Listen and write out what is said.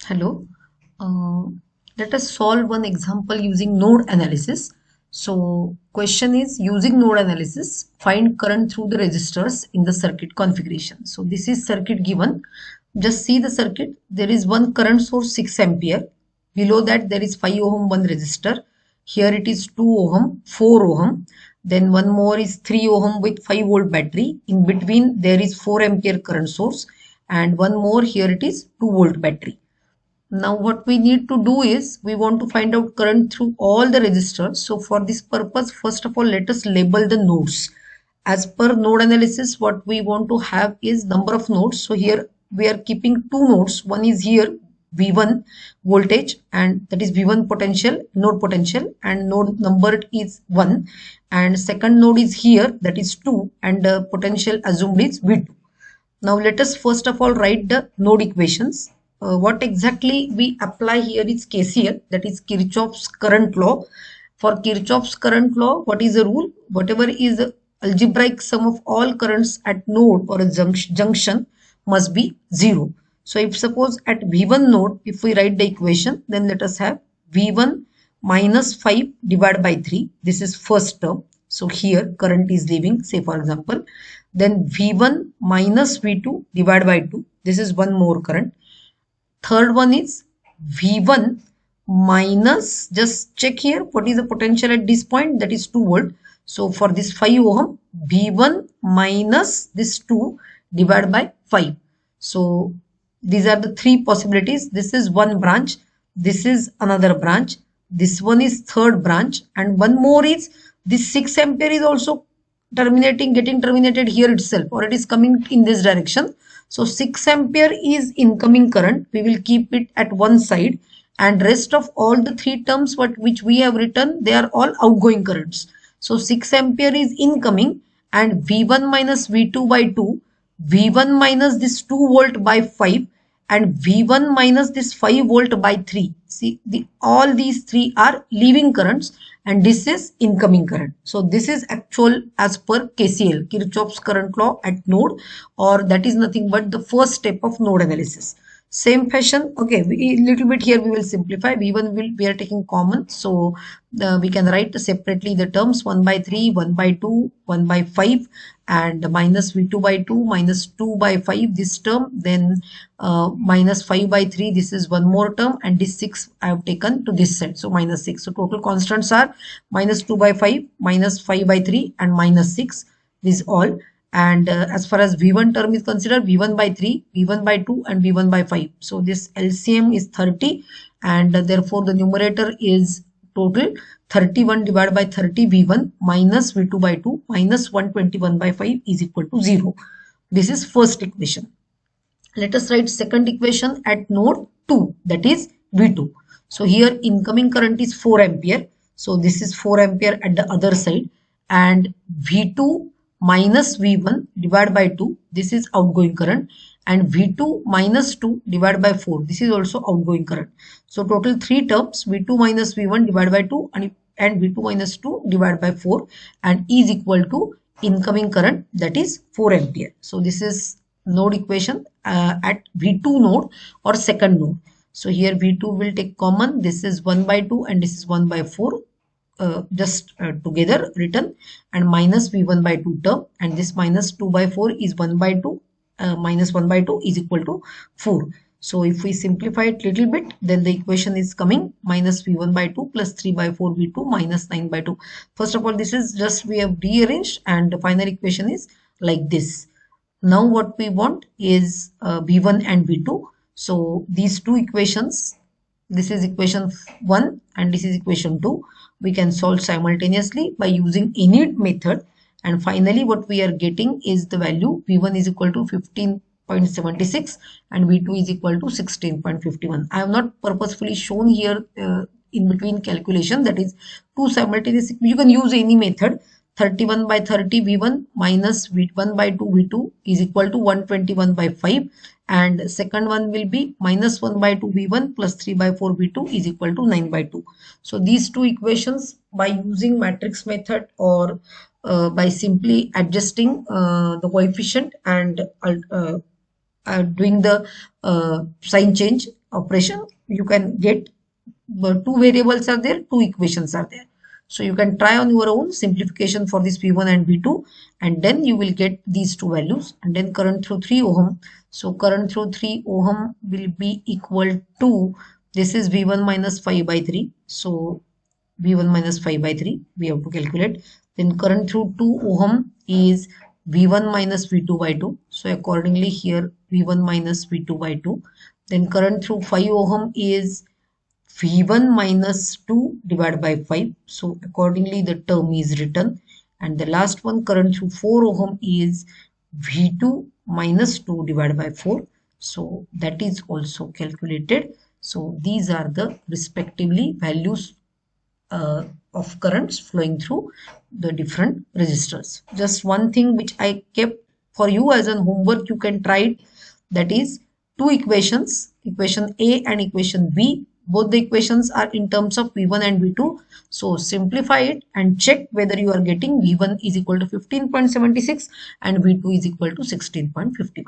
Hello. Uh, Let us solve one example using node analysis. So, question is using node analysis, find current through the resistors in the circuit configuration. So, this is circuit given. Just see the circuit. There is one current source 6 ampere. Below that there is 5 ohm one resistor. Here it is 2 ohm, 4 ohm. Then one more is 3 ohm with 5 volt battery. In between there is 4 ampere current source. And one more here it is 2 volt battery. Now what we need to do is we want to find out current through all the resistors. So for this purpose, first of all, let us label the nodes. As per node analysis, what we want to have is number of nodes. So here we are keeping two nodes. One is here V1 voltage, and that is V1 potential, node potential, and node number is 1. And second node is here, that is 2, and the potential assumed is V2. Now let us first of all write the node equations. What exactly we apply here is KCL, that is Kirchhoff's current law. For Kirchhoff's current law, what is the rule? Whatever is the algebraic sum of all currents at node or a junction must be 0. So if suppose at V1 node, if we write the equation, then let us have V1 minus 5 divided by 3. This is first term. So here current is leaving, say for example, then V1 minus V2 divided by 2. This is one more current. Third one is V1 minus, just check here, what is the potential at this point? That is 2 volt. So for this 5 ohm, V1 minus this 2 divided by 5. So these are the three possibilities. This is one branch. This is another branch. This one is third branch. And one more is this 6 ampere is also getting terminated here itself, or it is coming in this direction. So 6 ampere is incoming current. We will keep it at one side, and rest of all the three terms which we have written, they are all outgoing currents. So 6 ampere is incoming, and V1 minus V2 by 2, V1 minus this 2 volt by 5, and V1 minus this 5 volt by 3. See, all these three are leaving currents, and this is incoming current. So this is actual as per KCL, Kirchhoff's current law at node, or that is nothing but the first step of node analysis. Same fashion, okay, little bit here we will simplify. V1 we are taking common, so we can write separately the terms 1 by 3, 1 by 2, 1 by 5, and minus V2 by 2, minus 2 by 5 this term, then minus 5 by 3, this is one more term, and this 6 I have taken to this side, so minus 6. So total constants are minus 2 by 5, minus 5 by 3, and minus 6, this all. And as far as V1 term is considered, V1 by 3, V1 by 2, and V1 by 5. So this LCM is 30, and therefore the numerator is total 31 divided by 30 V1 minus V2 by 2 minus 121 by 5 is equal to 0. This is first equation. Let us write second equation at node 2, that is V2. So here incoming current is 4 ampere. So this is 4 ampere at the other side, and V2 minus V1 divided by 2, this is outgoing current, and V2 minus 2 divided by 4, this is also outgoing current. So total three terms, V2 minus V1 divided by 2 and V2 minus 2 divided by 4, and is equal to incoming current, that is 4 ampere. So this is node equation at V2 node or second node. So here V2 will take common, this is 1 by 2 and this is 1 by 4. Together written, and minus V1 by 2 term, and this minus 2 by 4 is 1 by 2, minus 1 by 2 is equal to 4. So if we simplify it little bit, then the equation is coming minus V1 by 2 plus 3 by 4 V2 minus 9 by 2. First of all, this is just we have rearranged, and the final equation is like this. Now what we want is V1 and V2. So these two equations, this is equation 1 and this is equation 2. We can solve simultaneously by using any method, and finally what we are getting is the value V1 is equal to 15.76 and V2 is equal to 16.51. I have not purposefully shown here in between calculation, that is two simultaneous. You can use any method. 31 by 30 V1 minus V1 by 2 V2 is equal to 121 by 5, and second one will be minus 1 by 2 V1 plus 3 by 4 V2 is equal to 9 by 2. So these two equations, by using matrix method or by simply adjusting the coefficient and doing the sign change operation, you can get two variables are there, two equations are there. So you can try on your own simplification for this V1 and V2, and then you will get these two values. And then current through 3 ohm. So current through 3 ohm will be equal to, this is V1 minus 5 by 3. So V1 minus 5 by 3 we have to calculate. Then current through 2 ohm is V1 minus V2 by 2. So accordingly here V1 minus V2 by 2. Then current through 5 ohm is V1 minus 2 divided by 5. So accordingly the term is written. And the last one, current through 4 ohm, is V2 minus 2 divided by 4. So that is also calculated. So these are the respectively values of currents flowing through the different resistors. Just one thing which I kept for you as an homework, you can try it, that is two equations, equation A and equation B. Both the equations are in terms of V1 and V2. So simplify it and check whether you are getting V1 is equal to 15.76 and V2 is equal to 16.51.